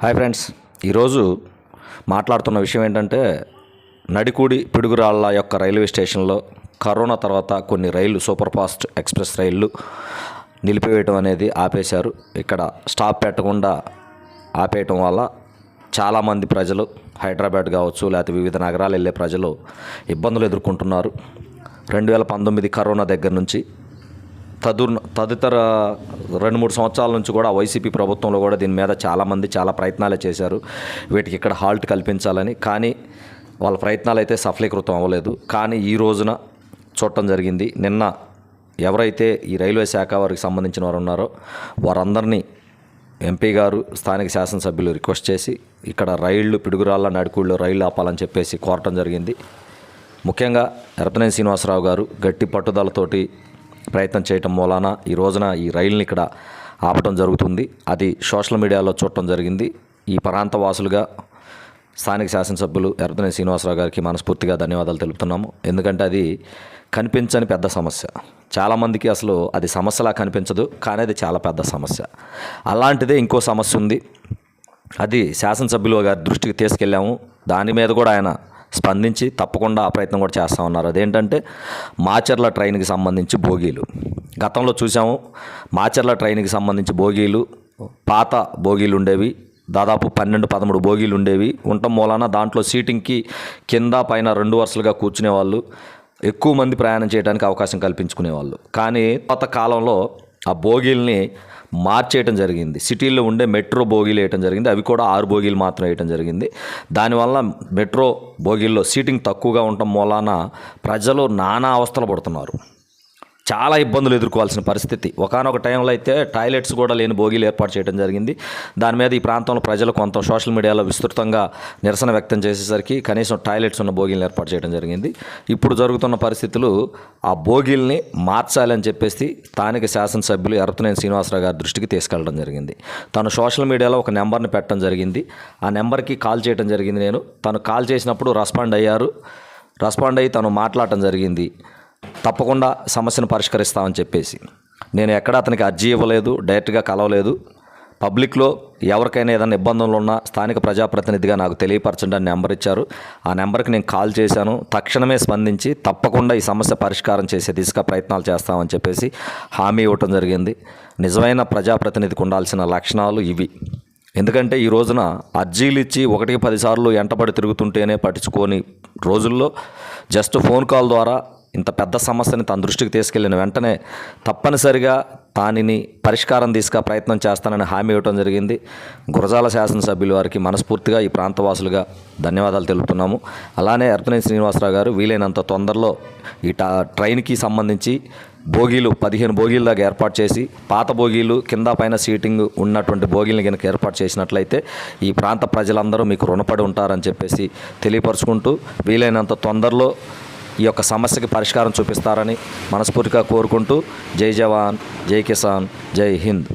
Hi friends, ఈరోజు మాట్లాడుతున్న విషయం ఏంటంటే నడికూడి పిడుగురాళ్ళ యొక్క రైల్వే స్టేషన్లో కరోనా తర్వాత కొన్ని రైళ్లు సూపర్ ఫాస్ట్ ఎక్స్ప్రెస్ రైళ్లు నిలిపివేయటం అనేది ఆపేశారు. ఇక్కడ స్టాప్ పెట్టకుండా ఆపేయటం వల్ల చాలామంది ప్రజలు హైదరాబాద్ కావచ్చు లేకపోతే వివిధ నగరాలు వెళ్ళే ప్రజలు ఇబ్బందులు ఎదుర్కొంటున్నారు. 2019 కరోనా దగ్గర నుంచి తదితర 2-3 సంవత్సరాల నుంచి కూడా వైసీపీ ప్రభుత్వంలో కూడా దీని మీద చాలామంది చాలా ప్రయత్నాలే చేశారు వీటికి ఇక్కడ హాల్ట్ కల్పించాలని. కానీ వాళ్ళ ప్రయత్నాలు అయితే సఫలీకృతం అవ్వలేదు. కానీ ఈ రోజున చూడటం జరిగింది. నిన్న ఎవరైతే ఈ రైల్వే శాఖ వారికి సంబంధించిన వారు ఉన్నారో వారందరినీ ఎంపీ గారు స్థానిక శాసనసభ్యులు రిక్వెస్ట్ చేసి ఇక్కడ రైళ్లు పిడుగురాళ్ళ నడికూళ్ళలో రైళ్లు ఆపాలని చెప్పేసి కోరటం జరిగింది. ముఖ్యంగా ఎర్రపనేని శ్రీనివాసరావు గారు గట్టి పట్టుదలతోటి ప్రయత్నం చేయటం మూలాన ఈ రోజున ఈ రైలుని ఇక్కడ ఆపటం జరుగుతుంది. అది సోషల్ మీడియాలో చూడటం జరిగింది. ఈ ప్రాంత వాసులుగా స్థానిక శాసనసభ్యులు ఎర్రపనేని శ్రీనివాసరావు గారికి మనస్ఫూర్తిగా ధన్యవాదాలు తెలుపుతున్నాము. ఎందుకంటే అది కనిపించని పెద్ద సమస్య. చాలామందికి అసలు అది సమస్యలా కనిపించదు, కానీ అది చాలా పెద్ద సమస్య. అలాంటిదే ఇంకో సమస్య ఉంది. అది శాసనసభ్యులు గారి దృష్టికి తీసుకెళ్ళాము. దాని మీద కూడా ఆయన స్పందించి తప్పకుండా ఆ ప్రయత్నం కూడా చేస్తూ ఉన్నారు. అదేంటంటే మాచర్ల ట్రైన్కి సంబంధించి బోగీలు గతంలో చూసాము. మాచర్ల ట్రైన్కి సంబంధించి బోగీలు పాత బోగీలు ఉండేవి. దాదాపు 12-13 బోగీలు ఉండేవి. ఉండటం మూలాన దాంట్లో సీటింగ్కి కింద పైన 2 వరుసలుగా కూర్చునేవాళ్ళు. ఎక్కువ మంది ప్రయాణం చేయడానికి అవకాశం కల్పించుకునేవాళ్ళు. కానీ పాత కాలంలో ఆ బోగీల్ని మార్చేయటం జరిగింది. సిటీల్లో ఉండే మెట్రో బోగీలు వేయటం జరిగింది. అవి కూడా 6 బోగీలు మాత్రం వేయటం జరిగింది. దానివల్ల మెట్రో బోగీల్లో సీటింగ్ తక్కువగా ఉండటం మూలాన ప్రజలు నానా అవస్థలు పడుతున్నారు. చాలా ఇబ్బందులు ఎదుర్కోవాల్సిన పరిస్థితి. ఒకానొక టైంలో అయితే టాయిలెట్స్ కూడా లేని బోగీలు ఏర్పాటు చేయడం జరిగింది. దాని మీద ఈ ప్రాంతంలో ప్రజలు కొంత సోషల్ మీడియాలో విస్తృతంగా నిరసన వ్యక్తం చేసేసరికి కనీసం టాయిలెట్స్ ఉన్న బోగీలను ఏర్పాటు చేయడం జరిగింది. ఇప్పుడు జరుగుతున్న పరిస్థితులు ఆ బోగీల్ని మార్చాలని చెప్పేసి స్థానిక శాసనసభ్యులు ఎర్రపనేని శ్రీనివాసరావు గారి దృష్టికి తీసుకెళ్లడం జరిగింది. తను సోషల్ మీడియాలో ఒక నెంబర్ని పెట్టడం జరిగింది. ఆ నెంబర్కి కాల్ చేయడం జరిగింది. తను కాల్ చేసినప్పుడు రెస్పాండ్ అయ్యి తను మాట్లాడటం జరిగింది. తప్పకుండా సమస్యను పరిష్కరిస్తామని చెప్పేసి. నేను ఎక్కడ అతనికి అర్జీ ఇవ్వలేదు, డైరెక్ట్గా కలవలేదు. పబ్లిక్లో ఎవరికైనా ఏదైనా ఇబ్బందులు ఉన్నా స్థానిక ప్రజాప్రతినిధిగా నాకు తెలియపరచండి అని నెంబర్ ఇచ్చారు. ఆ నెంబర్కి నేను కాల్ చేశాను. తక్షణమే స్పందించి తప్పకుండా ఈ సమస్య పరిష్కారం చేసే దిశగా ప్రయత్నాలు చేస్తామని చెప్పేసి హామీ ఇవ్వటం జరిగింది. నిజమైన ప్రజాప్రతినిధికి ఉండాల్సిన లక్షణాలు ఇవి. ఎందుకంటే ఈ రోజున అర్జీలు ఇచ్చి 1-10 సార్లు ఎంటబడి తిరుగుతుంటేనే పట్టించుకోని రోజుల్లో జస్ట్ ఫోన్ కాల్ ద్వారా ఇంత పెద్ద సమస్యని తన దృష్టికి తీసుకెళ్లిన వెంటనే తప్పనిసరిగా దానిని పరిష్కారం తీసుకు ప్రయత్నం చేస్తానని హామీ ఇవ్వడం జరిగింది. గురజాల శాసనసభ్యుల వారికి మనస్ఫూర్తిగా ఈ ప్రాంతవాసులుగా ధన్యవాదాలు తెలుపుతున్నాము. అలానే ఎర్రపనేని శ్రీనివాసరావు గారు వీలైనంత తొందరలో ఈ ట్రైన్కి సంబంధించి బోగీలు 15 బోగీల దాకా ఏర్పాటు చేసి పాత బోగీలు కింద పైన సీటింగ్ ఉన్నటువంటి బోగీలను కనుక ఏర్పాటు చేసినట్లయితే ఈ ప్రాంత ప్రజలందరూ మీకు రుణపడి ఉంటారని చెప్పేసి తెలియపరుచుకుంటూ వీలైనంత తొందరలో ఈ యొక్క సమస్యకి పరిష్కారం చూపిస్తారని మనస్ఫూర్తిగా కోరుకుంటూ జై జవాన్, జై కిసాన్, జై హింద్.